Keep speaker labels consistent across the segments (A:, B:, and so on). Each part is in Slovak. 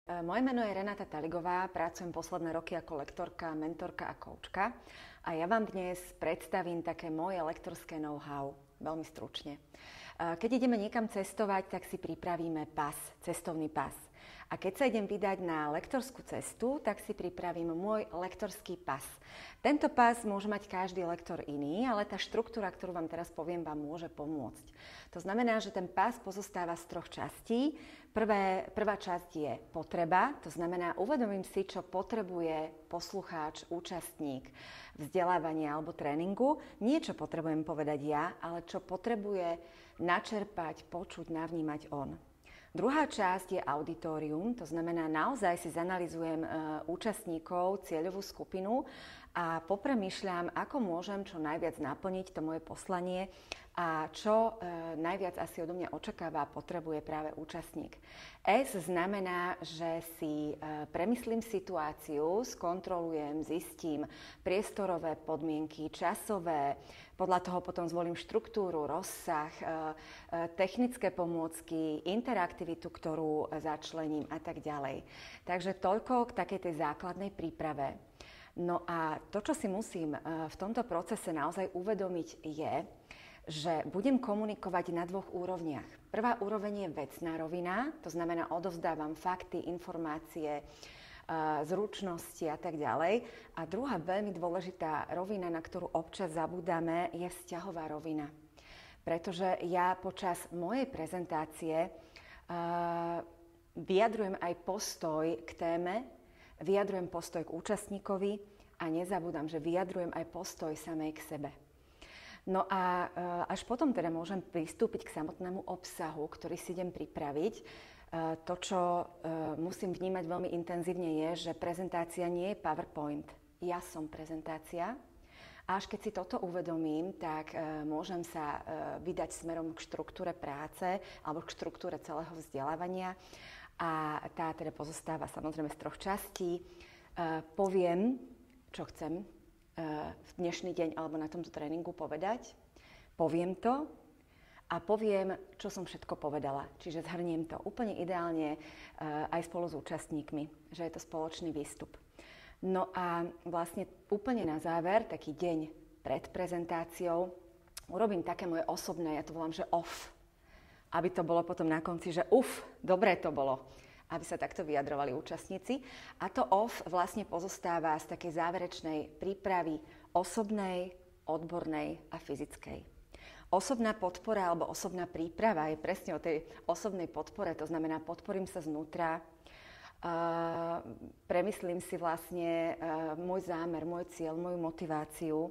A: Moje meno je Renata Taligová, pracujem posledné roky ako lektorka, mentorka a koučka a ja vám dnes predstavím také moje lektorské know-how, veľmi stručne. Keď ideme niekam cestovať, tak si pripravíme pas, cestovný pas. A keď sa idem vydať na lektorskú cestu, tak si pripravím môj lektorský pas. Tento pas môže mať každý lektor iný, ale tá štruktúra, ktorú vám teraz poviem, vám môže pomôcť. To znamená, že ten pas pozostáva z troch častí. Prvá časť je potreba, to znamená, uvedomím si, čo potrebuje poslucháč, účastník vzdelávania alebo tréningu. Nie, čo potrebujem povedať ja, ale čo potrebuje načerpať, počuť, navnímať on. Druhá časť je auditorium, to znamená, naozaj si zanalyzujem účastníkov, cieľovú skupinu a popremýšľam, ako môžem čo najviac naplniť to moje poslanie a čo najviac asi odo mňa očakáva a potrebuje práve účastník. S znamená, že si premyslím situáciu, skontrolujem, zistím priestorové podmienky, časové, podľa toho potom zvolím štruktúru, rozsah, technické pomôcky, interaktivitu, ktorú začlením a tak ďalej. Takže toľko k takej tej základnej príprave. No a to, čo si musím v tomto procese naozaj uvedomiť je, že budem komunikovať na dvoch úrovniach. Prvá úroveň je vecná rovina, to znamená odovzdávam fakty, informácie, zručnosti a tak ďalej. A druhá veľmi dôležitá rovina, na ktorú občas zabúdame, je vzťahová rovina. Pretože ja počas mojej prezentácie vyjadrujem aj postoj k téme, vyjadrujem postoj k účastníkovi a nezabúdam, že vyjadrujem aj postoj samej k sebe. No a až potom teda môžem pristúpiť k samotnému obsahu, ktorý si idem pripraviť. To, čo musím vnímať veľmi intenzívne je, že prezentácia nie je PowerPoint. Ja som prezentácia. A až keď si toto uvedomím, tak môžem sa vydať smerom k štruktúre práce alebo k štruktúre celého vzdelávania. A tá teda pozostáva samozrejme z troch častí. Poviem, čo chcem v dnešný deň alebo na tomto tréningu povedať. Poviem to a poviem, čo som všetko povedala. Čiže zhrniem to úplne ideálne aj spolu s účastníkmi, že je to spoločný výstup. No a vlastne úplne na záver, taký deň pred prezentáciou, urobím také moje osobné, ja to volám, že off. Aby to bolo potom na konci, že dobre to bolo. Aby sa takto vyjadrovali účastníci. A to off vlastne pozostáva z takej záverečnej prípravy osobnej, odbornej a fyzickej. Osobná podpora alebo osobná príprava je presne o tej osobnej podpore, to znamená, podporím sa znútra, premyslím si vlastne môj zámer, môj cieľ, moju motiváciu,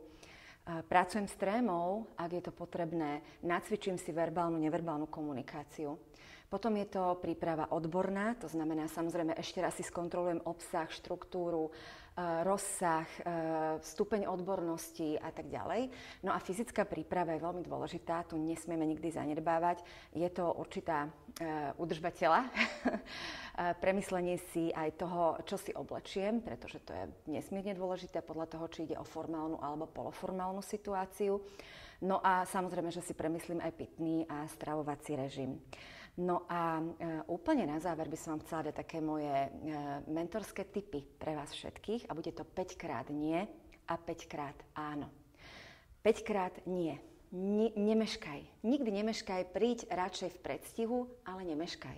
A: pracujem s trémou, ak je to potrebné, nacvičím si verbálnu, neverbálnu komunikáciu. Potom je to príprava odborná, to znamená, samozrejme, ešte raz si skontrolujem obsah, štruktúru, rozsah, stupeň odbornosti a tak ďalej. No a fyzická príprava je veľmi dôležitá, tu nesmieme nikdy zanedbávať. Je to určitá údržba tela, premyslenie si aj toho, čo si oblečiem, pretože to je nesmierne dôležité podľa toho, či ide o formálnu alebo poloformálnu situáciu. No a samozrejme, že si premyslím aj pitný a stravovací režim. No a úplne na záver by som vám chcela dať také moje mentorské tipy pre vás všetkých a bude to 5 krát nie a 5 krát áno. 5 krát nie. Nemeškaj. Nikdy nemeškaj, príď radšej v predstihu, ale nemeškaj.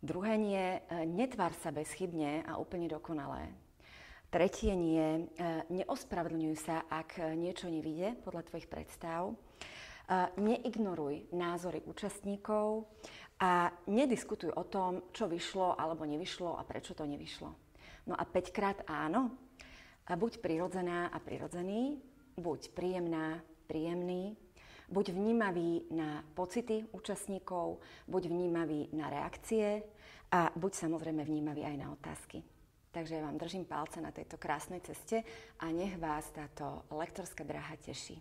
A: Druhé nie, netvár sa bezchybne a úplne dokonalé. Tretie nie, neospravedlňuj sa, ak niečo nevyjde podľa tvojich predstav. Neignoruj názory účastníkov a nediskutuj o tom, čo vyšlo alebo nevyšlo a prečo to nevyšlo. No a 5 krát áno. A buď prirodzená a prirodzený, buď príjemná, príjemný, buď vnímavý na pocity účastníkov, buď vnímavý na reakcie a buď samozrejme vnímavý aj na otázky. Takže ja vám držím palce na tejto krásnej ceste a nech vás táto lektorská dráha teší.